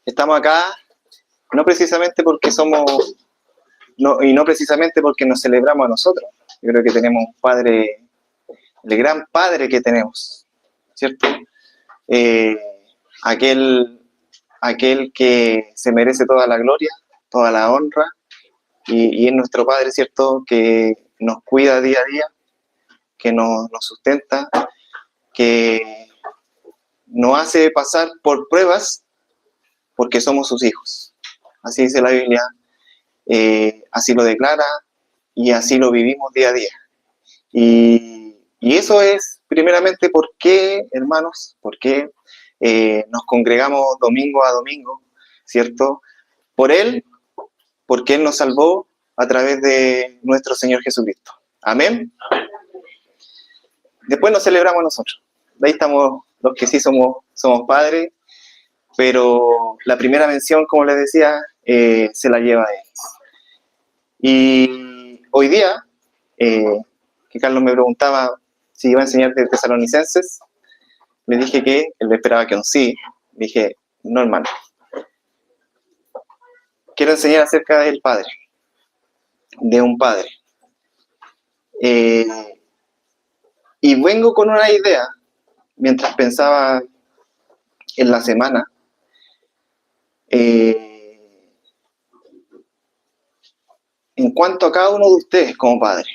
Estamos acá no precisamente porque somos, y no precisamente porque nos celebramos a nosotros. Yo creo que tenemos un Padre, el gran Padre que tenemos, ¿cierto? Eh, aquel, aquel que se merece toda la gloria, toda la honra, y es nuestro Padre, ¿cierto? Que nos cuida día a día, que nos sustenta, que nos hace pasar por pruebas porque somos sus hijos. Así dice la Biblia, así lo declara y así lo vivimos día a día. Y eso es primeramente por qué, hermanos, por qué nos congregamos domingo a domingo, ¿cierto? Por Él, porque Él nos salvó a través de nuestro Señor Jesucristo. Amén. Después nos celebramos nosotros. De ahí estamos los que sí somos padres, pero la primera mención, como les decía, se la lleva Él. Y hoy día, que Carlos me preguntaba si iba a enseñar de Tesalonicenses, le dije que él esperaba que un sí. Dije, no, hermano. Quiero enseñar acerca del Padre, de un Padre. Y vengo con una idea, mientras pensaba en la semana, en cuanto a cada uno de ustedes como padre,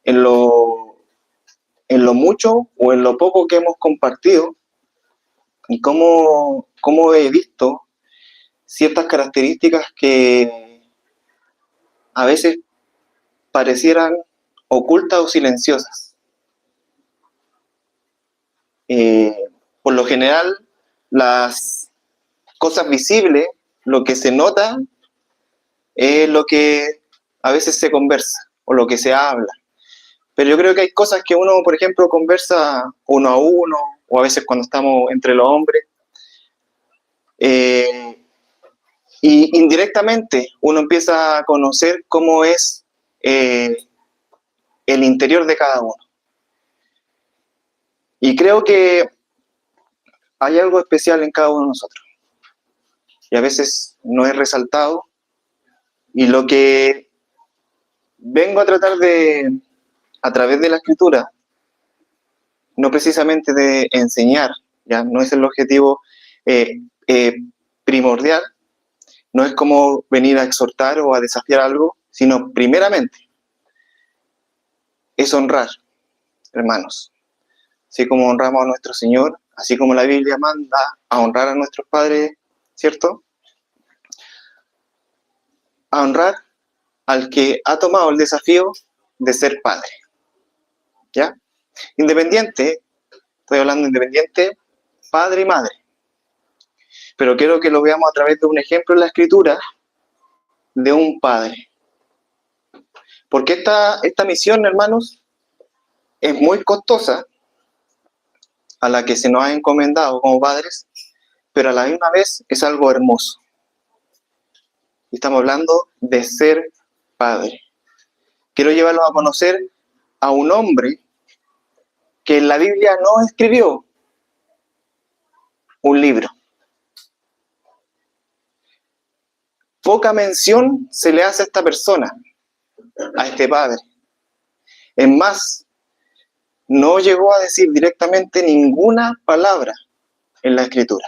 en lo mucho o en lo poco que hemos compartido, y cómo he visto ciertas características que a veces parecieran ocultas o silenciosas. Por lo general, las cosas visibles, lo que se nota, es lo que a veces se conversa o lo que se habla. Pero yo creo que hay cosas que uno, por ejemplo, conversa uno a uno, o a veces cuando estamos entre los hombres, y indirectamente uno empieza a conocer cómo es el interior de cada uno. Y creo que hay algo especial en cada uno de nosotros. Y a veces no es resaltado. Y lo que vengo a tratar de, a través de la escritura, no precisamente de enseñar, ya no es el objetivo primordial, no es como venir a exhortar o a desafiar algo, sino primeramente es honrar, hermanos. Así como honramos a nuestro Señor, así como la Biblia manda a honrar a nuestros padres, ¿cierto? A honrar al que ha tomado el desafío de ser padre, ¿ya? Independiente, estoy hablando independiente, padre y madre. Pero quiero que lo veamos a través de un ejemplo en la Escritura de un padre. Porque esta misión, hermanos, es muy costosa, a la que se nos ha encomendado como padres, pero a la misma vez es algo hermoso. Y estamos hablando de ser padre. Quiero llevarlos a conocer a un hombre que en la Biblia no escribió un libro. Poca mención se le hace a esta persona, a este padre. Es más, no llegó a decir directamente ninguna palabra en la Escritura.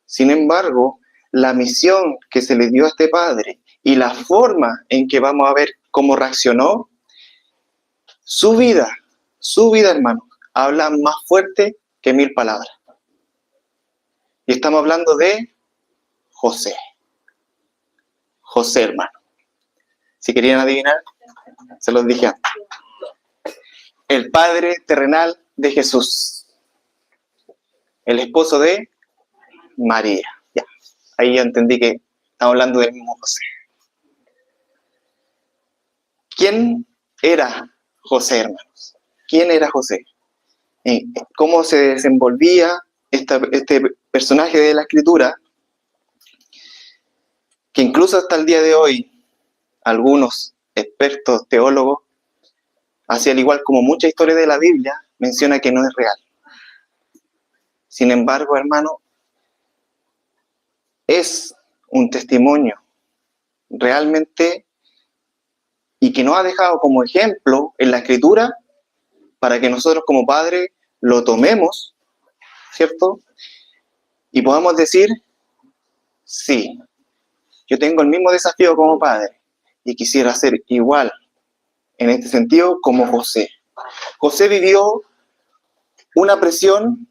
Sin embargo, la misión que se le dio a este padre y la forma en que vamos a ver cómo reaccionó, su vida, hermano, habla más fuerte que 1000 palabras. Y estamos hablando de José. José, hermano. Si querían adivinar, se los dije antes. El padre terrenal de Jesús. El esposo de María. Ya. Ahí ya entendí que estamos hablando del mismo José. ¿Quién era José, hermanos? ¿Quién era José? ¿Cómo se desenvolvía este personaje de la Escritura? Que incluso hasta el día de hoy, algunos expertos teólogos, así al igual como mucha historia de la Biblia, menciona que no es real. Sin embargo, hermano, es un testimonio realmente y que nos ha dejado como ejemplo en la Escritura para que nosotros como padres lo tomemos, ¿cierto? Y podamos decir, sí, yo tengo el mismo desafío como padre y quisiera ser igual en este sentido como José. José vivió una presión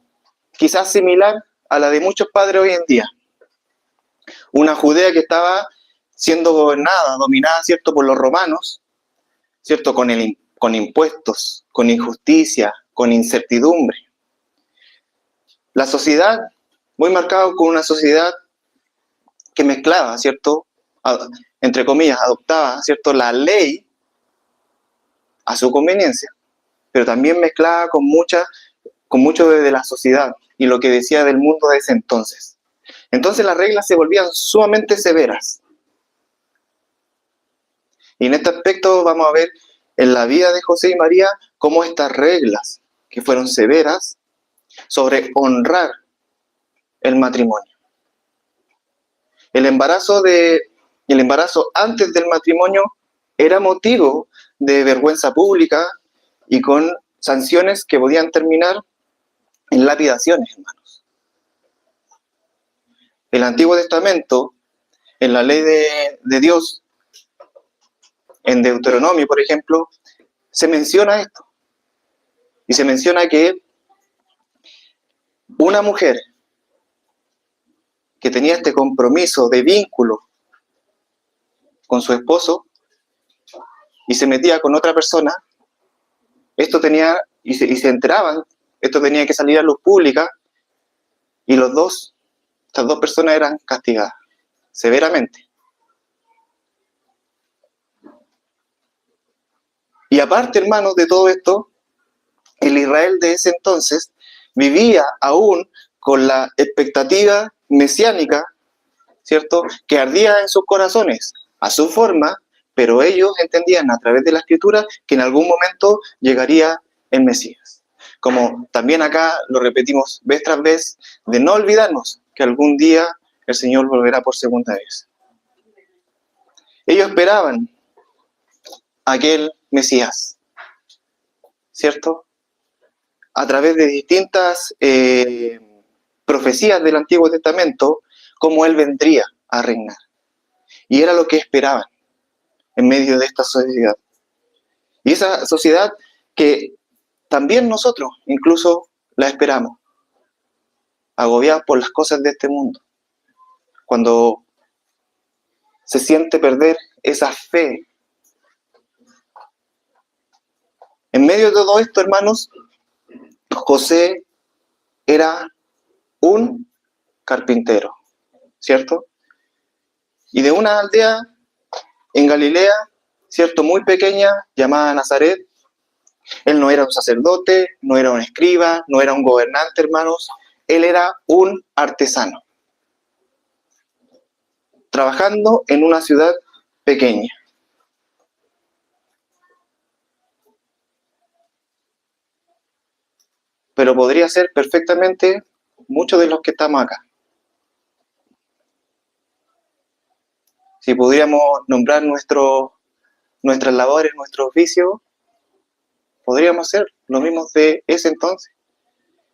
quizás similar a la de muchos padres hoy en día. Una Judea que estaba siendo gobernada, dominada, ¿cierto?, por los romanos, ¿cierto?, con impuestos, con injusticia, con incertidumbre. La sociedad, muy marcada con una sociedad que mezclaba, ¿cierto?, entre comillas, adoptaba, ¿cierto?, la ley a su conveniencia, pero también mezclaba con mucho de la sociedad y lo que decía del mundo de ese entonces. Entonces las reglas se volvían sumamente severas. Y en este aspecto vamos a ver en la vida de José y María cómo estas reglas, que fueron severas, sobre honrar el matrimonio. El embarazo antes del matrimonio era motivo de vergüenza pública y con sanciones que podían terminar en lapidaciones, hermanos. El Antiguo Testamento, en la ley de Dios, en Deuteronomio, por ejemplo, se menciona esto. Y se menciona que una mujer que tenía este compromiso de vínculo con su esposo y se metía con otra persona, esto tenía, y se enteraban, esto tenía que salir a luz pública, y estas dos personas eran castigadas severamente. Y aparte, hermanos, de todo esto, el Israel de ese entonces vivía aún con la expectativa mesiánica, ¿cierto?, que ardía en sus corazones, a su forma, pero ellos entendían a través de la Escritura que en algún momento llegaría el Mesías. Como también acá lo repetimos vez tras vez, de no olvidarnos que algún día el Señor volverá por segunda vez. Ellos esperaban a aquel Mesías, ¿cierto?, a través de distintas profecías del Antiguo Testamento, cómo Él vendría a reinar. Y era lo que esperaban en medio de esta sociedad. Y esa sociedad que también nosotros incluso la esperamos, agobiados por las cosas de este mundo. Cuando se siente perder esa fe. En medio de todo esto, hermanos, José era un carpintero, ¿cierto? Y de una aldea en Galilea, ¿cierto?, muy pequeña, llamada Nazaret. Él no era un sacerdote, no era un escriba, no era un gobernante, hermanos. Él era un artesano, trabajando en una ciudad pequeña. Pero podría ser perfectamente muchos de los que estamos acá. Si pudiéramos nombrar nuestras labores, nuestro oficio, podríamos ser los mismos de ese entonces.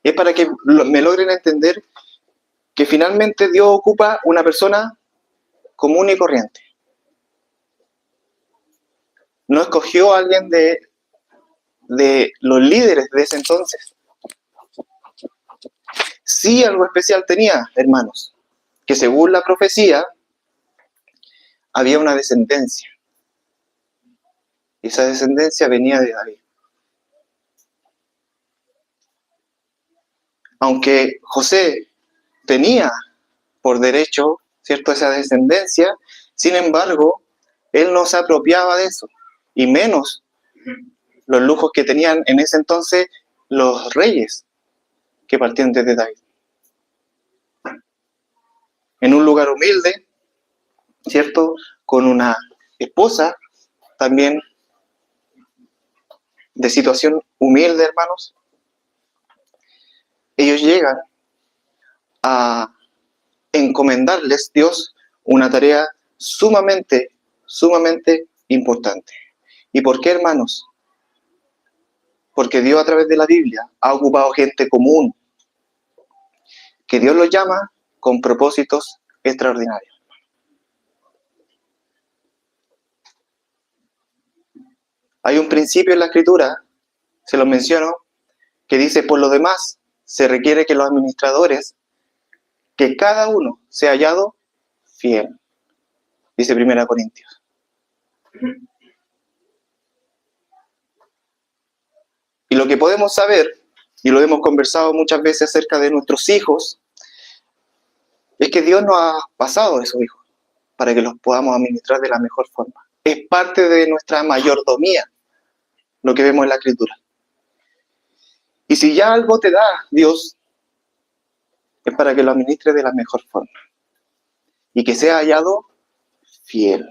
Es para que me logren entender que finalmente Dios ocupa una persona común y corriente. No escogió a alguien de los líderes de ese entonces. Sí, algo especial tenía, hermanos, que según la profecía había una descendencia. Y esa descendencia venía de David. Aunque José tenía por derecho, ¿cierto?, esa descendencia, sin embargo, él no se apropiaba de eso, y menos los lujos que tenían en ese entonces los reyes que partían desde David. En un lugar humilde, ¿cierto?, con una esposa también de situación humilde, hermanos, ellos llegan a encomendarles, Dios, una tarea sumamente importante. ¿Y por qué, hermanos? Porque Dios a través de la Biblia ha ocupado gente común, que Dios los llama con propósitos extraordinarios. Hay un principio en la Escritura, se lo menciono, que dice: por lo demás, se requiere que los administradores, que cada uno sea hallado fiel. Dice 1 Corintios. Y lo que podemos saber, y lo hemos conversado muchas veces acerca de nuestros hijos, es que Dios nos ha pasado a esos hijos para que los podamos administrar de la mejor forma. Es parte de nuestra mayordomía, lo que vemos en la Escritura. Y si ya algo te da Dios, es para que lo administres de la mejor forma. Y que sea hallado fiel.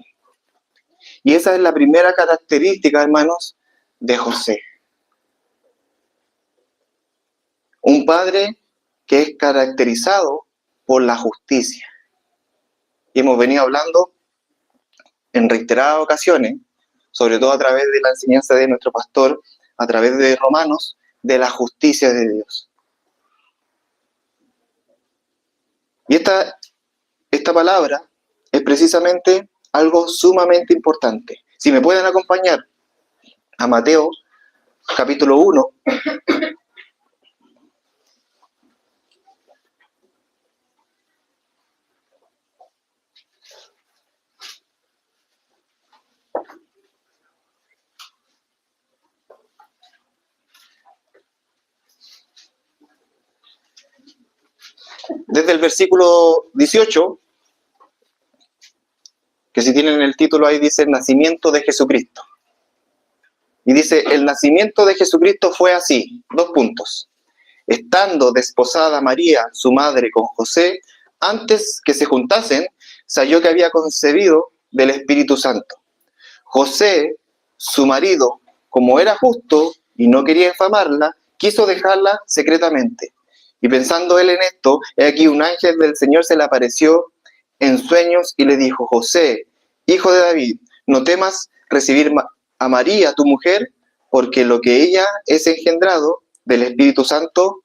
Y esa es la primera característica, hermanos, de José. Un padre que es caracterizado por la justicia. Y hemos venido hablando en reiteradas ocasiones, sobre todo a través de la enseñanza de nuestro pastor, a través de Romanos, de la justicia de Dios. Y esta palabra es precisamente algo sumamente importante. Si me pueden acompañar a Mateo, capítulo 1. Desde el versículo 18, que si tienen el título ahí dice: el nacimiento de Jesucristo. Y dice: el nacimiento de Jesucristo fue así, 2 puntos. Estando desposada María, su madre, con José, antes que se juntasen, se halló que había concebido del Espíritu Santo. José, su marido, como era justo y no quería infamarla, quiso dejarla secretamente. Y pensando él en esto, he aquí un ángel del Señor se le apareció en sueños y le dijo: José, hijo de David, no temas recibir a María, tu mujer, porque lo que ella es engendrado del Espíritu Santo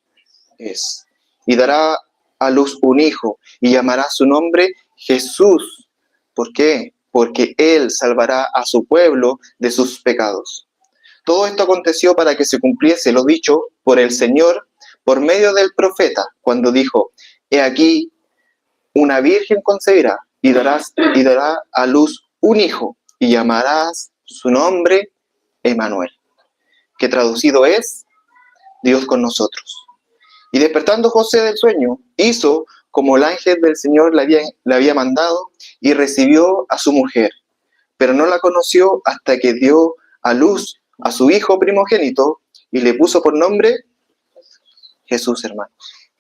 es. Y dará a luz un hijo, y llamará su nombre Jesús. ¿Por qué? Porque él salvará a su pueblo de sus pecados. Todo esto aconteció para que se cumpliese lo dicho por el Señor por medio del profeta, cuando dijo: he aquí, una virgen concebirá y dará a luz un hijo, y llamarás su nombre Emmanuel, que traducido es Dios con nosotros. Y despertando José del sueño, hizo como el ángel del Señor le había mandado, y recibió a su mujer, pero no la conoció hasta que dio a luz a su hijo primogénito, y le puso por nombre Jesús, hermanos.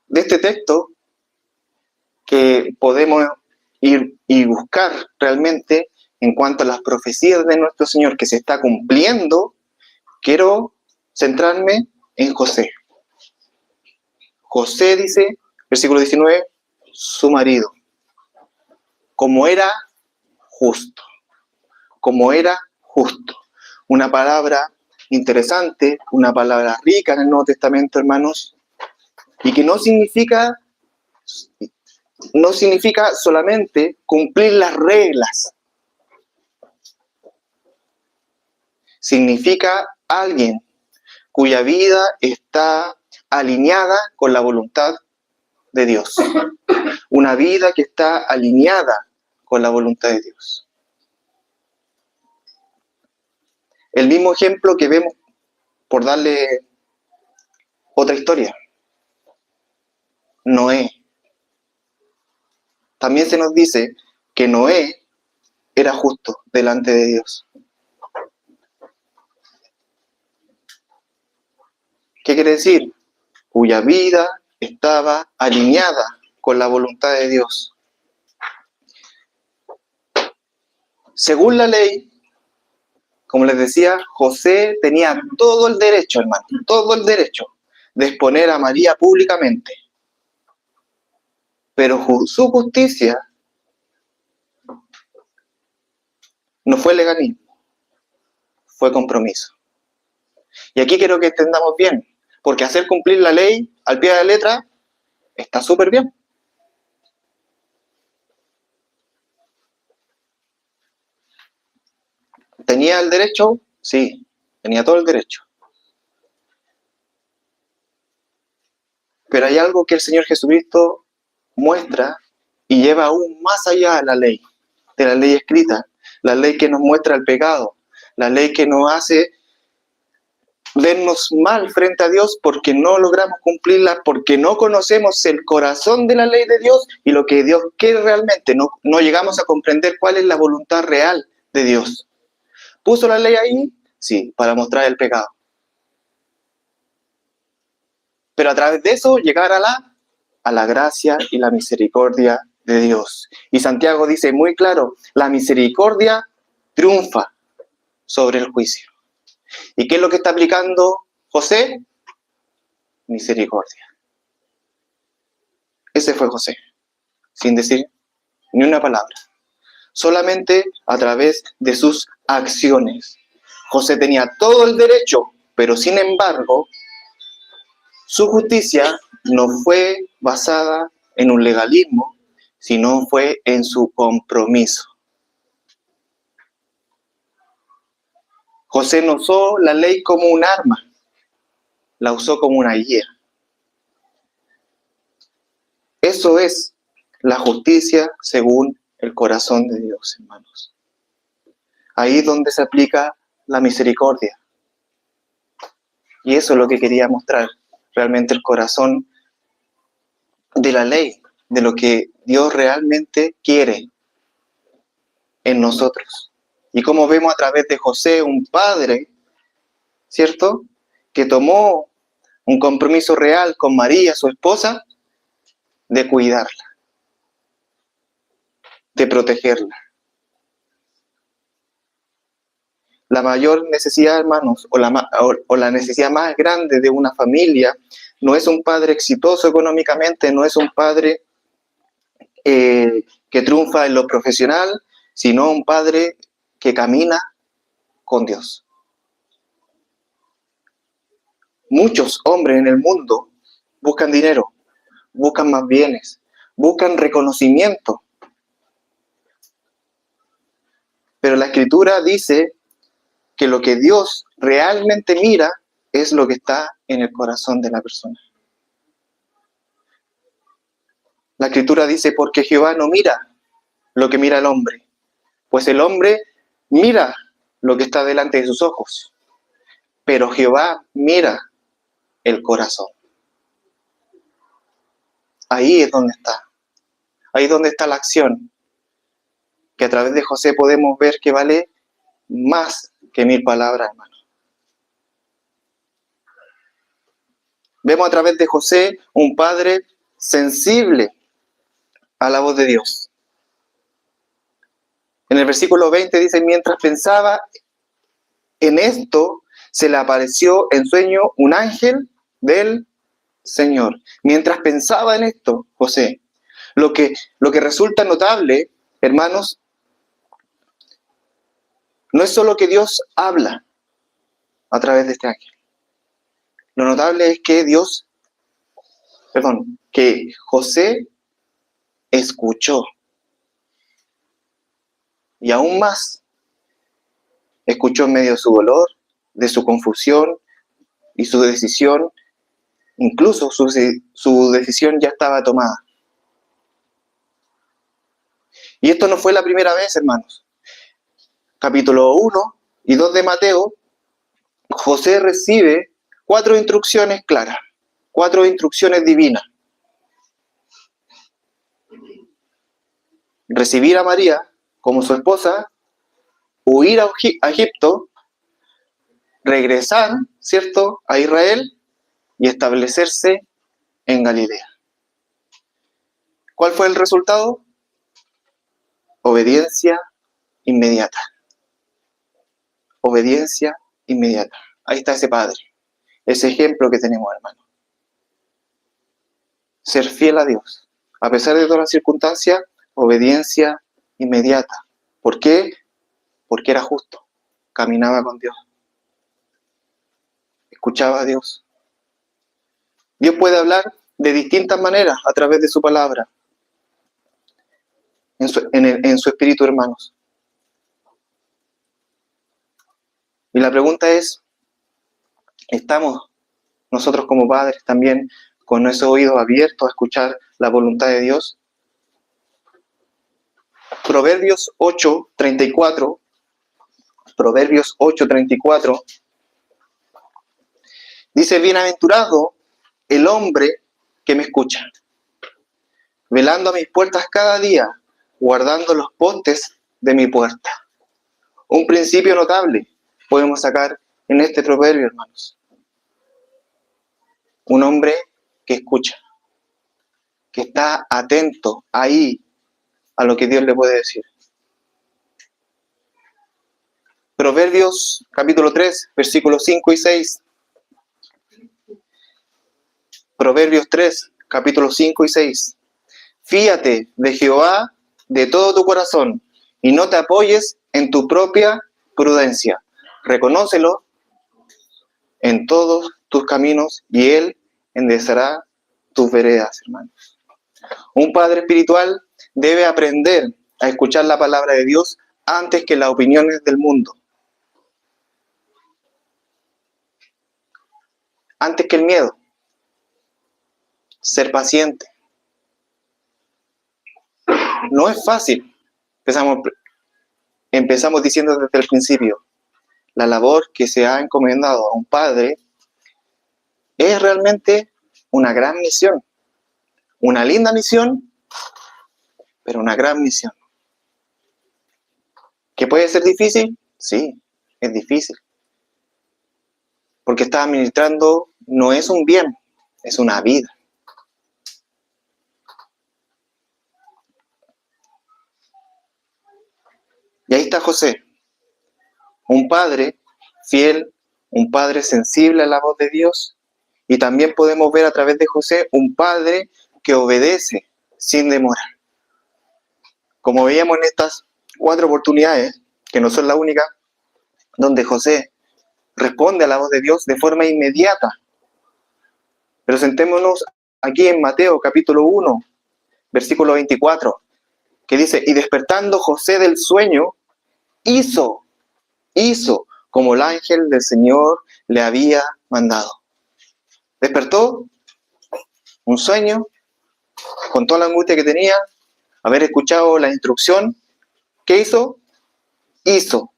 De este texto, que podemos ir y buscar realmente en cuanto a las profecías de nuestro Señor que se está cumpliendo, quiero centrarme en José. José dice, versículo 19, su marido, como era justo, como era justo. Una palabra interesante, una palabra rica en el Nuevo Testamento, hermanos, y que no significa solamente cumplir las reglas. Significa alguien cuya vida está alineada con la voluntad de Dios. Una vida que está alineada con la voluntad de Dios. El mismo ejemplo que vemos, por darle otra historia, Noé. También se nos dice que Noé era justo delante de Dios. ¿Qué quiere decir? Cuya vida estaba alineada con la voluntad de Dios. Según la ley, Como les decía, José tenía todo el derecho, hermano, todo el derecho de exponer a María públicamente. Pero su justicia no fue legalismo, fue compromiso. Y aquí quiero que entendamos bien, porque hacer cumplir la ley al pie de la letra está súper bien. ¿Tenía el derecho? Sí, tenía todo el derecho. Pero hay algo que el Señor Jesucristo muestra y lleva aún más allá de la ley escrita, la ley que nos muestra el pecado, la ley que nos hace vernos mal frente a Dios porque no logramos cumplirla, porque no conocemos el corazón de la ley de Dios y lo que Dios quiere realmente. No llegamos a comprender cuál es la voluntad real de Dios. ¿Puso la ley ahí? Sí, para mostrar el pecado. Pero a través de eso llegar a la gracia y la misericordia de Dios. Y Santiago dice muy claro, la misericordia triunfa sobre el juicio. ¿Y qué es lo que está aplicando José? Misericordia. Ese fue José, sin decir ni una palabra. Solamente a través de sus acciones. José tenía todo el derecho, pero sin embargo, su justicia no fue basada en un legalismo, sino fue en su compromiso. José no usó la ley como un arma, la usó como una guía. Eso es la justicia según el corazón de Dios, hermanos. Ahí es donde se aplica la misericordia. Y eso es lo que quería mostrar, realmente el corazón de la ley, de lo que Dios realmente quiere en nosotros. Y como vemos a través de José, un padre, ¿cierto?, que tomó un compromiso real con María, su esposa, de cuidarla, de protegerla. La mayor necesidad, hermanos, o la necesidad más grande de una familia, no es un padre exitoso económicamente, no es un padre que triunfa en lo profesional, sino un padre que camina con Dios. Muchos hombres en el mundo buscan dinero, buscan más bienes, buscan reconocimiento. Pero la Escritura dice que lo que Dios realmente mira es lo que está en el corazón de la persona. La Escritura dice, porque Jehová no mira lo que mira el hombre, pues el hombre mira lo que está delante de sus ojos, pero Jehová mira el corazón. Ahí es donde está. Ahí es donde está la acción, que a través de José podemos ver que vale más que 1000 palabras, hermano. Vemos a través de José un padre sensible a la voz de Dios. En el versículo 20 dice, mientras pensaba en esto, se le apareció en sueño un ángel del Señor. Mientras pensaba en esto, José, lo que resulta notable, hermanos, no es solo que Dios habla a través de este ángel. Lo notable es que que José escuchó. Y aún más, escuchó en medio de su dolor, de su confusión y su decisión. Incluso su decisión ya estaba tomada. Y esto no fue la primera vez, hermanos. Capítulo 1 y 2 de Mateo, José recibe 4 instrucciones claras, 4 instrucciones divinas. Recibir a María como su esposa, huir a Egipto, regresar, ¿cierto?, a Israel y establecerse en Galilea. ¿Cuál fue el resultado? Obediencia inmediata. obediencia inmediata. Ahí está ese padre, ese ejemplo que tenemos, hermano. Ser fiel a Dios, a pesar de todas las circunstancias, obediencia inmediata. ¿Por qué? Porque era justo, caminaba con Dios, escuchaba a Dios. Dios puede hablar de distintas maneras a través de su palabra, en su espíritu, hermanos. Y la pregunta es, ¿estamos nosotros como padres también con nuestros oídos abiertos a escuchar la voluntad de Dios? Proverbios 8:34, Proverbios 8:34, dice: bienaventurado el hombre que me escucha, velando a mis puertas cada día, guardando los postes de mi puerta. Un principio notable podemos sacar en este proverbio, hermanos. Un hombre que escucha, que está atento ahí a lo que Dios le puede decir. Proverbios capítulo 3, versículos 5 y 6. Proverbios 3, capítulos 5 y 6. Fíate de Jehová de todo tu corazón y no te apoyes en tu propia prudencia. Reconócelo en todos tus caminos y Él enderezará tus veredas, hermanos. Un padre espiritual debe aprender a escuchar la palabra de Dios antes que las opiniones del mundo, antes que el miedo. Ser paciente. No es fácil. Empezamos diciendo desde el principio, la labor que se ha encomendado a un padre es realmente una gran misión, una linda misión, pero una gran misión. ¿Que puede ser difícil? Sí, es difícil. Porque estar administrando no es un bien, es una vida. Y ahí está José, un padre fiel, un padre sensible a la voz de Dios, y también podemos ver a través de José un padre que obedece sin demora. Como veíamos en estas 4 oportunidades, que no son las únicas, donde José responde a la voz de Dios de forma inmediata. Pero sentémonos aquí en Mateo capítulo 1, versículo 24, que dice: y despertando José del sueño, hizo como el ángel del Señor le había mandado. Despertó, un sueño, con toda la angustia que tenía, haber escuchado la instrucción. ¿Qué hizo? Hizo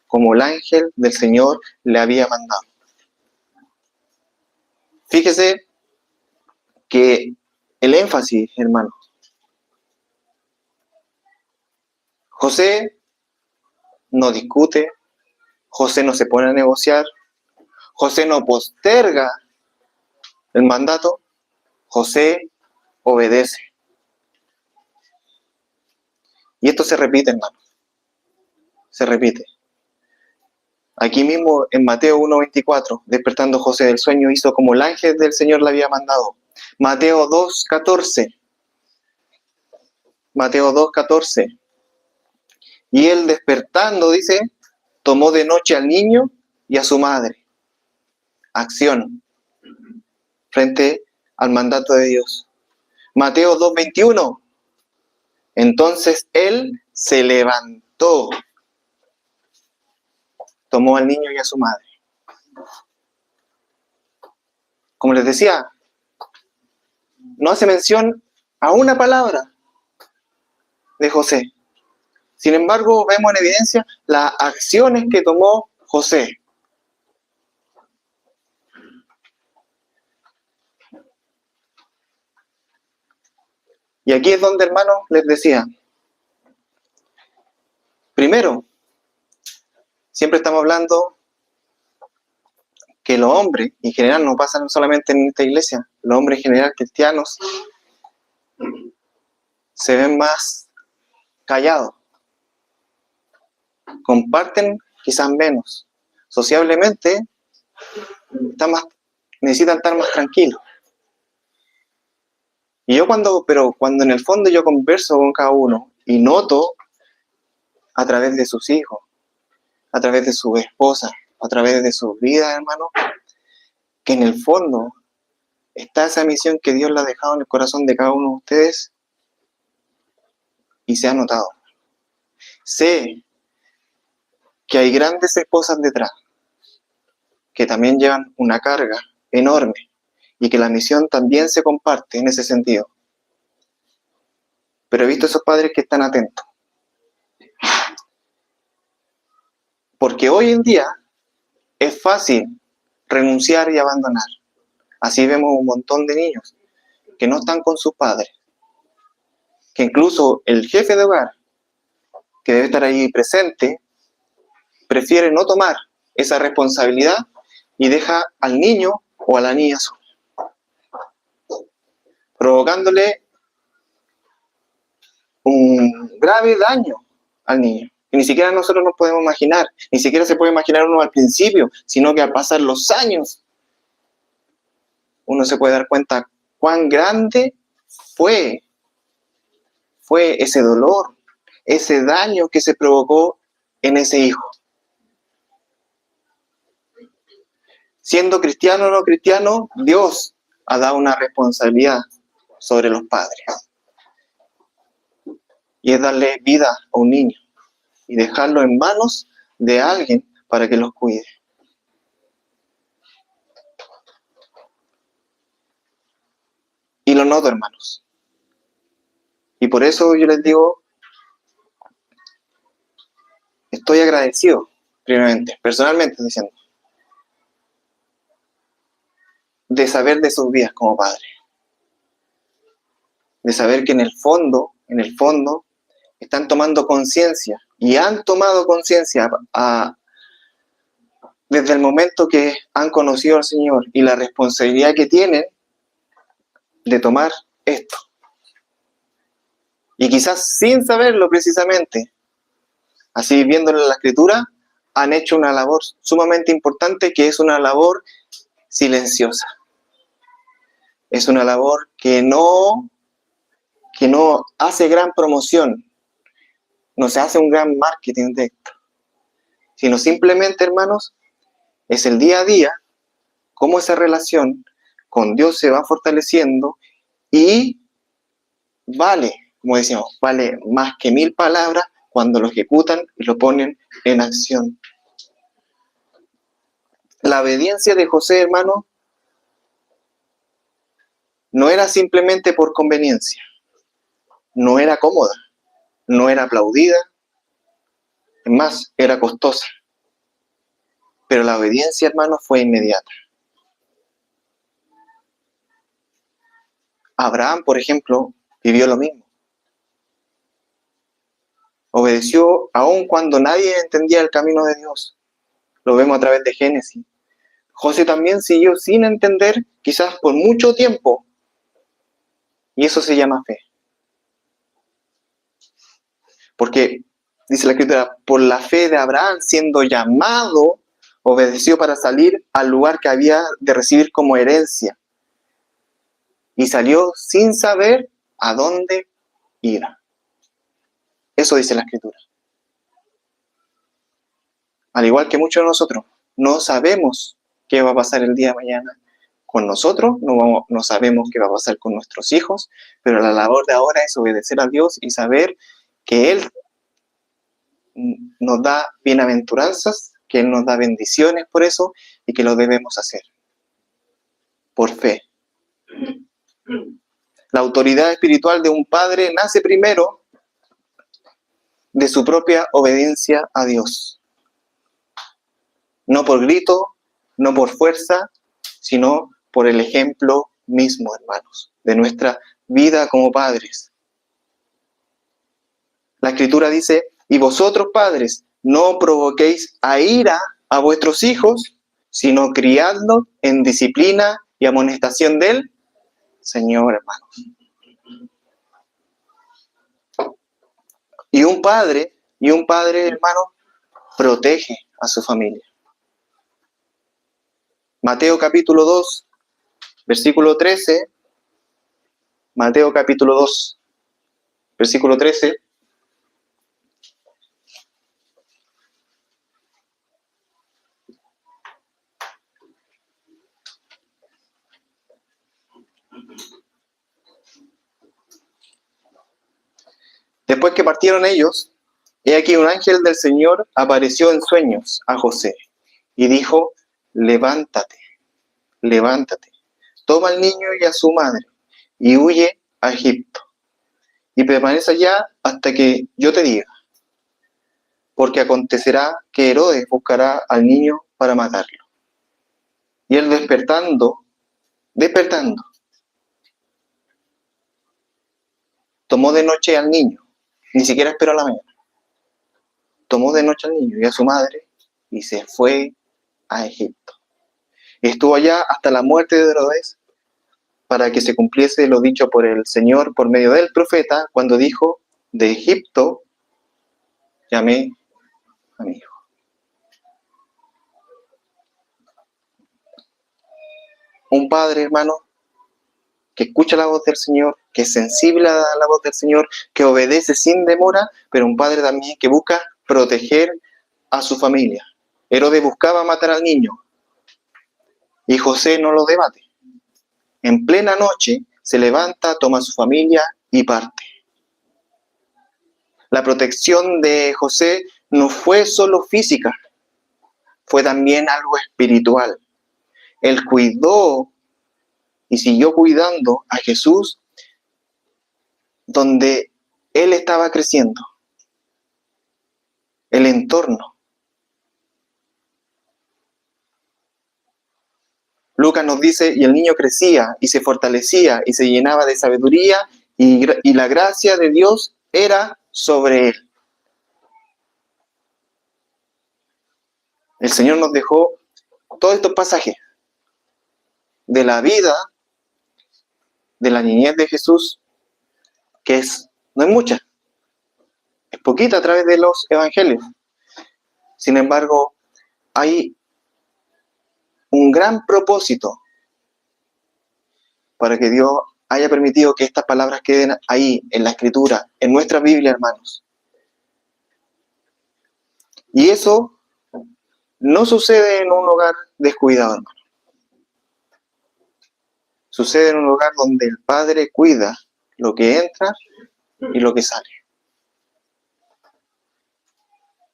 como el ángel del Señor le había mandado. Fíjese que el énfasis, hermano, José no discute, José no se pone a negociar, José no posterga el mandato, José obedece. Y esto se repite, hermano, se repite. Aquí mismo en Mateo 1:24, despertando José del sueño, hizo como el ángel del Señor le había mandado. Mateo 2:14. Mateo 2:14. Y él despertando, dice, tomó de noche al niño y a su madre. Acción frente al mandato de Dios. Mateo 2:21. Entonces él se levantó, tomó al niño y a su madre. Como les decía, no hace mención a una palabra de José. Sin embargo, vemos en evidencia las acciones que tomó José. Y aquí es donde, hermanos, les decía, primero, siempre estamos hablando que los hombres, en general, no pasan solamente en esta iglesia, los hombres en general cristianos se ven más callados, comparten quizás menos, sociablemente necesitan estar más tranquilos. Y pero cuando en el fondo yo converso con cada uno y noto a través de sus hijos, a través de sus esposas, a través de sus vidas, hermano, que en el fondo está esa misión que Dios la ha dejado en el corazón de cada uno de ustedes y se ha notado. Sé que hay grandes esposas detrás que también llevan una carga enorme y que la misión también se comparte en ese sentido. Pero he visto esos padres que están atentos. Porque hoy en día es fácil renunciar y abandonar. Así vemos un montón de niños que no están con sus padres. Que incluso el jefe de hogar, que debe estar ahí presente, prefiere no tomar esa responsabilidad y deja al niño o a la niña sola, provocándole un grave daño al niño. Y ni siquiera nosotros nos podemos imaginar, ni siquiera se puede imaginar uno al principio, sino que al pasar los años, uno se puede dar cuenta cuán grande fue ese dolor, ese daño que se provocó en ese hijo. Siendo cristiano o no cristiano, Dios ha dado una responsabilidad sobre los padres. Y es darle vida a un niño y dejarlo en manos de alguien para que los cuide. Y lo noto, hermanos. Y por eso yo les digo, estoy agradecido, primeramente, personalmente diciendo, de saber de sus vidas como padres. De saber que en el fondo, están tomando conciencia y han tomado conciencia desde el momento que han conocido al Señor y la responsabilidad que tienen de tomar esto. Y quizás sin saberlo precisamente, así viéndolo en la Escritura, han hecho una labor sumamente importante que es una labor silenciosa. Es una labor que no hace gran promoción, no se hace un gran marketing de esto, sino simplemente, hermanos, es el día a día, cómo esa relación con Dios se va fortaleciendo y vale, como decíamos, vale más que 1000 palabras cuando lo ejecutan y lo ponen en acción. La obediencia de José, hermano, no era simplemente por conveniencia, no era cómoda, no era aplaudida, es más, era costosa. Pero la obediencia, hermano, fue inmediata. Abraham, por ejemplo, vivió lo mismo. Obedeció aun cuando nadie entendía el camino de Dios. Lo vemos a través de Génesis. José también siguió sin entender, quizás por mucho tiempo. Y eso se llama fe. Porque, dice la Escritura, por la fe de Abraham, siendo llamado, obedeció para salir al lugar que había de recibir como herencia. Y salió sin saber a dónde iba. Eso dice la Escritura. Al igual que muchos de nosotros, no sabemos qué va a pasar el día de mañana con nosotros, no sabemos qué va a pasar con nuestros hijos, pero la labor de ahora es obedecer a Dios y saber que Él nos da bienaventuranzas, que Él nos da bendiciones por eso y que lo debemos hacer por fe. La autoridad espiritual de un padre nace primero de su propia obediencia a Dios. No por grito, no por fuerza, sino por el ejemplo mismo, hermanos, de nuestra vida como padres. La Escritura dice, y vosotros, padres, no provoquéis a ira a vuestros hijos, sino criadlos en disciplina y amonestación del Señor, hermanos. Y un padre, hermano, protege a su familia. Mateo capítulo 2, versículo 13. Mateo capítulo 2, versículo 13. Después que partieron ellos, he aquí un ángel del Señor apareció en sueños a José y dijo: levántate, levántate, toma al niño y a su madre y huye a Egipto y permanece allá hasta que yo te diga, porque acontecerá que Herodes buscará al niño para matarlo. Y él despertando, tomó de noche al niño, ni siquiera esperó a la mañana, tomó de noche al niño y a su madre y se fue a Egipto. Estuvo allá hasta la muerte de Herodes, para que se cumpliese lo dicho por el Señor por medio del profeta, cuando dijo: de Egipto llamé a mi hijo. Un padre, hermano, que escucha la voz del Señor, que es sensible a la voz del Señor, que obedece sin demora, pero un padre también que busca proteger a su familia. Herodes buscaba matar al niño y José no lo debate. En plena noche se levanta, toma a su familia y parte. La protección de José no fue solo física, fue también algo espiritual. Él cuidó y siguió cuidando a Jesús donde él estaba creciendo, el entorno. Lucas nos dice: y el niño crecía y se fortalecía y se llenaba de sabiduría y la gracia de Dios era sobre él. El Señor nos dejó todos estos pasajes de la vida, de la niñez de Jesús, que no es mucha, es poquita a través de los evangelios. Sin embargo, hay un gran propósito para que Dios haya permitido que estas palabras queden ahí, en la Escritura, en nuestra Biblia, hermanos. Y eso no sucede en un hogar descuidado, hermano. Sucede en un hogar donde el padre cuida lo que entra y lo que sale.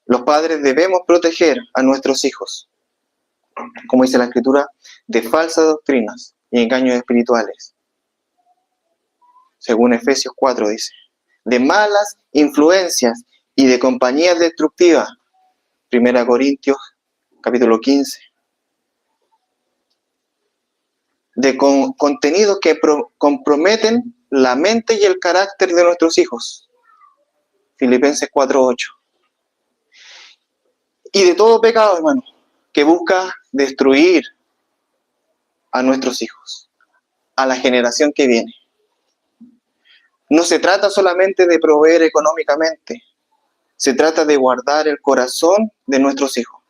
Los padres debemos proteger a nuestros hijos, como dice la Escritura, de falsas doctrinas y engaños espirituales. Según Efesios 4 dice, de malas influencias y de compañías destructivas. 1 Corintios capítulo 15. De contenidos que comprometen la mente y el carácter de nuestros hijos. Filipenses 4:8. Y de todo pecado, hermano, que busca destruir a nuestros hijos, a la generación que viene. No se trata solamente de proveer económicamente, se trata de guardar el corazón de nuestros hijos.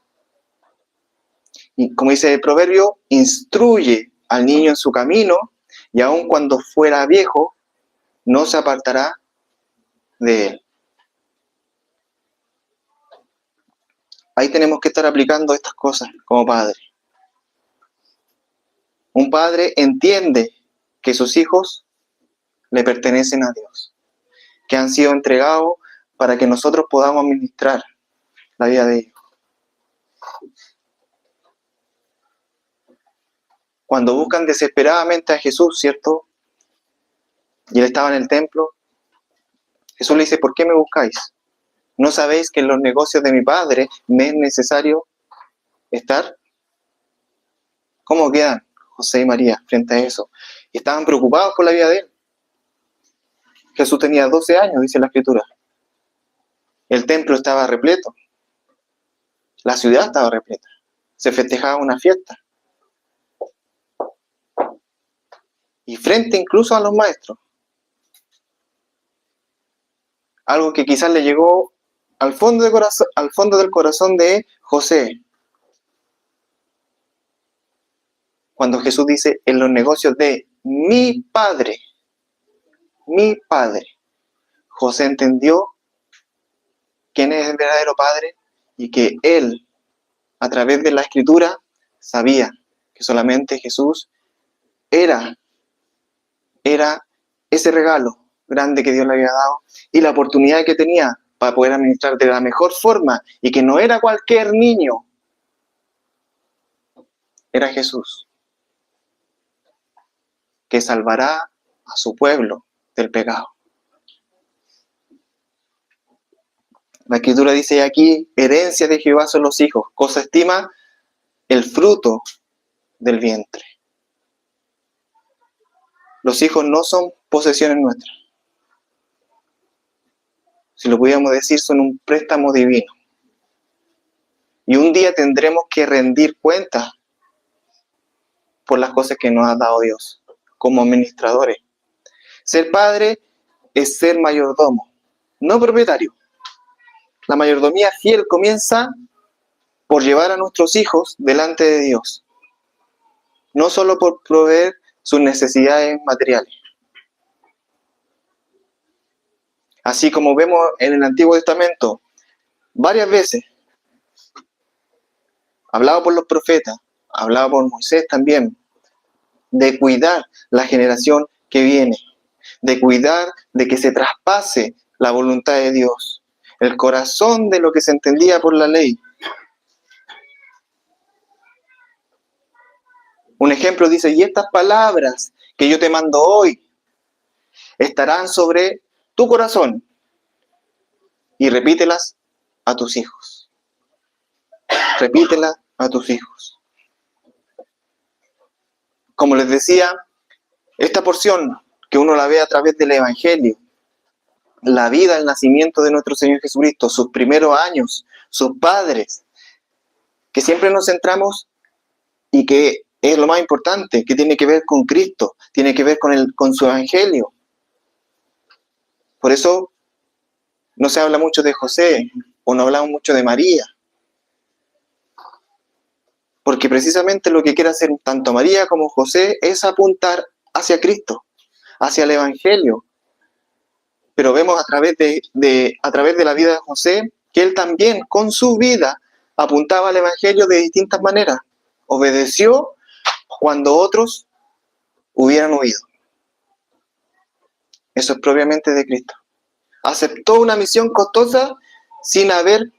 Y como dice el proverbio, instruye al niño en su camino, y aun cuando fuera viejo, no se apartará de él. Ahí tenemos que estar aplicando estas cosas como padre. Un padre entiende que sus hijos le pertenecen a Dios, que han sido entregados para que nosotros podamos administrar la vida de ellos. Cuando buscan desesperadamente a Jesús, ¿cierto? Y él estaba en el templo, Jesús le dice: ¿por qué me buscáis? ¿No sabéis que en los negocios de mi Padre me es necesario estar? ¿Cómo quedan José y María frente a eso? Estaban preocupados por la vida de él. Jesús tenía 12 años, dice la Escritura. El templo estaba repleto. La ciudad estaba repleta. Se festejaba una fiesta. Y frente incluso a los maestros. Algo que quizás le llegó al fondo del corazón de José. cuando Jesús dice en los negocios de mi Padre, José entendió quién es el verdadero Padre y que él, a través de la Escritura, sabía que solamente Jesús era ese regalo grande que Dios le había dado y la oportunidad que tenía para poder administrar de la mejor forma y que no era cualquier niño, era Jesús, que salvará a su pueblo del pecado. La Escritura dice aquí, herencia de Jehová son los hijos, cosa estima el fruto del vientre. Los hijos no son posesiones nuestras. Si lo pudiéramos decir, son un préstamo divino. Y un día tendremos que rendir cuentas por las cosas que nos ha dado Dios, como administradores. Ser padre es ser mayordomo, no propietario. La mayordomía fiel comienza por llevar a nuestros hijos delante de Dios, no solo por proveer sus necesidades materiales. Así como vemos en el Antiguo Testamento, varias veces, hablado por los profetas, hablado por Moisés también, de cuidar la generación que viene, de cuidar de que se traspase la voluntad de Dios, el corazón de lo que se entendía por la ley. Un ejemplo dice, y estas palabras que yo te mando hoy estarán sobre tu corazón y repítelas a tus hijos. Repítelas a tus hijos. Como les decía, esta porción que uno la ve a través del Evangelio, la vida, el nacimiento de nuestro Señor Jesucristo, sus primeros años, sus padres, que siempre nos centramos y que es lo más importante, que tiene que ver con Cristo, tiene que ver con su Evangelio. Por eso no se habla mucho de José o no hablamos mucho de María. Porque precisamente lo que quiere hacer tanto María como José es apuntar hacia Cristo, hacia el Evangelio. Pero vemos a través de la vida de José que él también con su vida apuntaba al Evangelio de distintas maneras. Obedeció cuando otros hubieran huido. Eso es propiamente de Cristo. Aceptó una misión costosa sin haber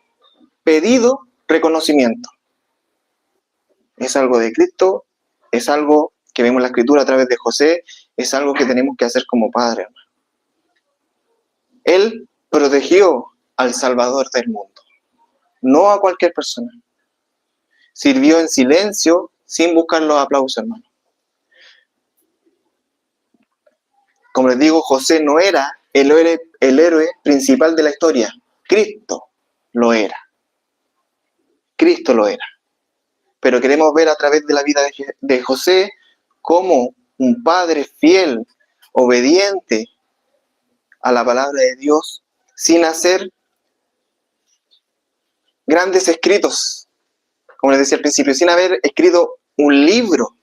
pedido reconocimiento. Es algo de Cristo, es algo que vemos en la Escritura a través de José, es algo que tenemos que hacer como padre, hermano. Él protegió al Salvador del mundo, no a cualquier persona. Sirvió en silencio, sin buscar los aplausos, hermano. Como les digo, José no era el héroe principal de la historia. Cristo lo era. Cristo lo era. Pero queremos ver a través de la vida de José cómo un padre fiel, obediente a la palabra de Dios, sin hacer grandes escritos, como les decía al principio, sin haber escrito un libro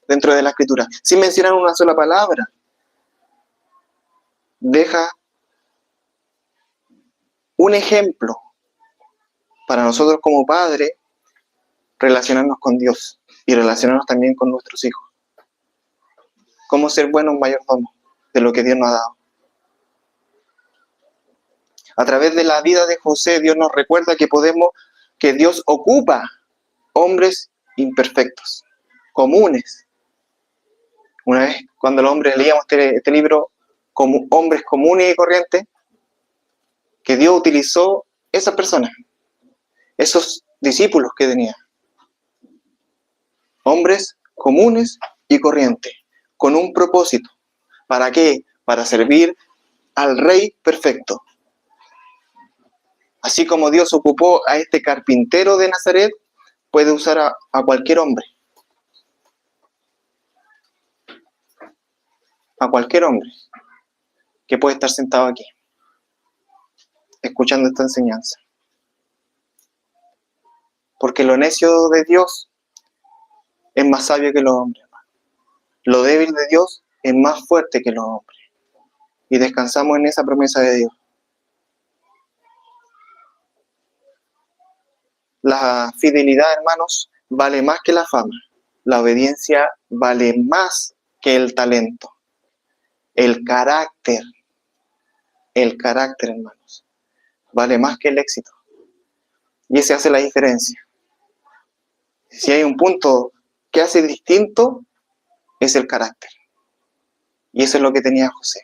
dentro de la Escritura, sin mencionar una sola palabra, deja un ejemplo para nosotros como padres relacionarnos con Dios y relacionarnos también con nuestros hijos. Cómo ser buenos mayordomos de lo que Dios nos ha dado. A través de la vida de José, Dios nos recuerda que Dios ocupa hombres imperfectos, comunes. Una vez, cuando los hombres leíamos este libro, como hombres comunes y corrientes, que Dios utilizó esas personas, esos discípulos que tenía. Hombres comunes y corrientes, con un propósito. ¿Para qué? Para servir al Rey perfecto. Así como Dios ocupó a este carpintero de Nazaret, puede usar a cualquier hombre. A cualquier hombre que puede estar sentado aquí, escuchando esta enseñanza. Porque lo necio de Dios es más sabio que los hombres. Lo débil de Dios es más fuerte que los hombres. Y descansamos en esa promesa de Dios. La fidelidad, hermanos, vale más que la fama. La obediencia vale más que el talento. El carácter, hermanos, vale más que el éxito. Y ese hace la diferencia. Si hay un punto que hace distinto, es el carácter. Y eso es lo que tenía José.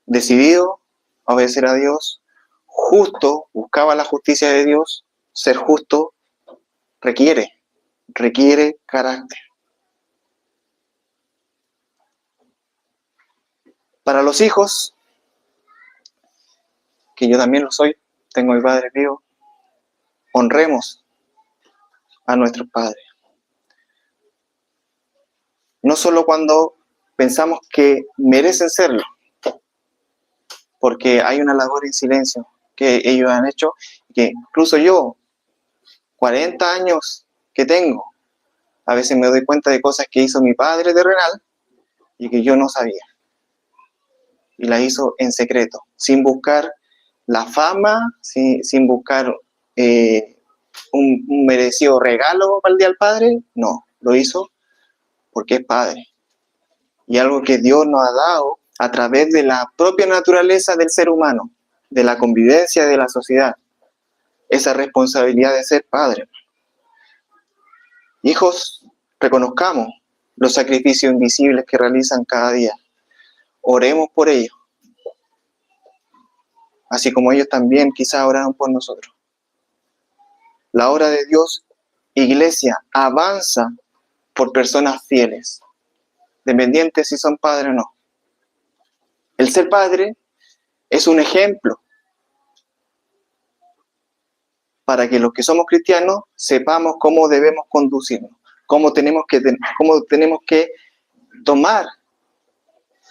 Decidido a obedecer a Dios, justo, buscaba la justicia de Dios. Ser justo requiere carácter. Para los hijos, que yo también lo soy, tengo mi padre vivo, honremos a nuestros padres. No solo cuando pensamos que merecen serlo, porque hay una labor en silencio que ellos han hecho, que incluso yo, 40 años que tengo, a veces me doy cuenta de cosas que hizo mi padre terrenal y que yo no sabía. Y la hizo en secreto, sin buscar la fama, sin buscar un merecido regalo para el Día del Padre. No, lo hizo porque es padre. Y algo que Dios nos ha dado a través de la propia naturaleza del ser humano, de la convivencia de la sociedad, esa responsabilidad de ser padre. Hijos, reconozcamos los sacrificios invisibles que realizan cada día. Oremos por ellos, así como ellos también quizás oraron por nosotros. La obra de Dios, iglesia, avanza por personas fieles, dependientes si son padres o no. El ser padre es un ejemplo para que los que somos cristianos sepamos cómo debemos conducirnos, cómo tenemos que tomar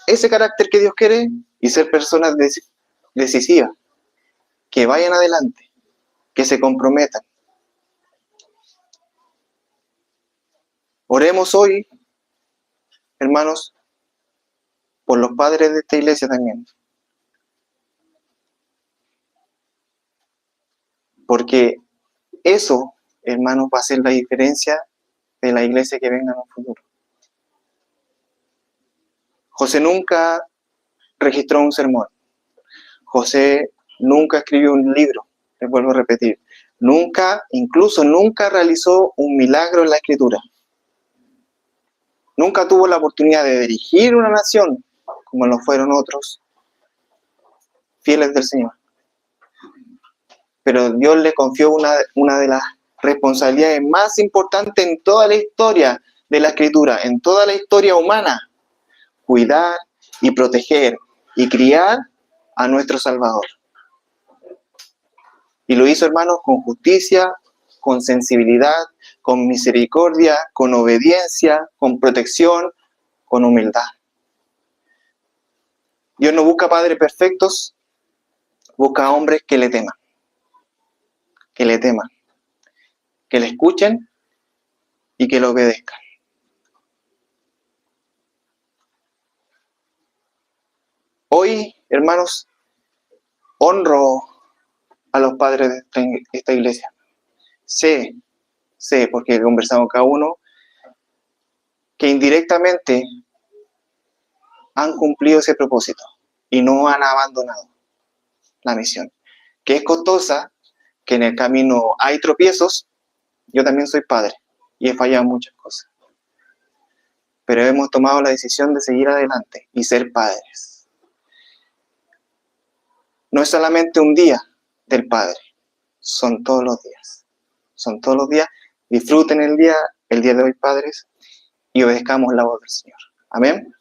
ese carácter que Dios quiere y ser personas decisivas, que vayan adelante, que se comprometan. Oremos hoy, hermanos, por los padres de esta iglesia también. Porque eso, hermanos, va a ser la diferencia de la iglesia que venga en un futuro. José nunca registró un sermón. José nunca escribió un libro, les vuelvo a repetir. Incluso nunca realizó un milagro en la escritura. Nunca tuvo la oportunidad de dirigir una nación, como lo fueron otros fieles del Señor. Pero Dios le confió una de las responsabilidades más importantes en toda la historia de la escritura, en toda la historia humana: cuidar y proteger y criar a nuestro Salvador. Y lo hizo, hermanos, con justicia, con sensibilidad, con misericordia, con obediencia, con protección, con humildad. Dios no busca padres perfectos, busca hombres que le teman, que le escuchen y que lo obedezcan. Hoy, hermanos, honro a los padres de esta iglesia. Sé, porque he conversado con cada uno, que indirectamente han cumplido ese propósito y no han abandonado la misión, que es costosa, que en el camino hay tropiezos. Yo también soy padre y he fallado en muchas cosas, pero hemos tomado la decisión de seguir adelante y ser padres. No es solamente un día del padre, son todos los días. Son todos los días. Disfruten el día de hoy, padres, y obedezcamos la voz del Señor. Amén.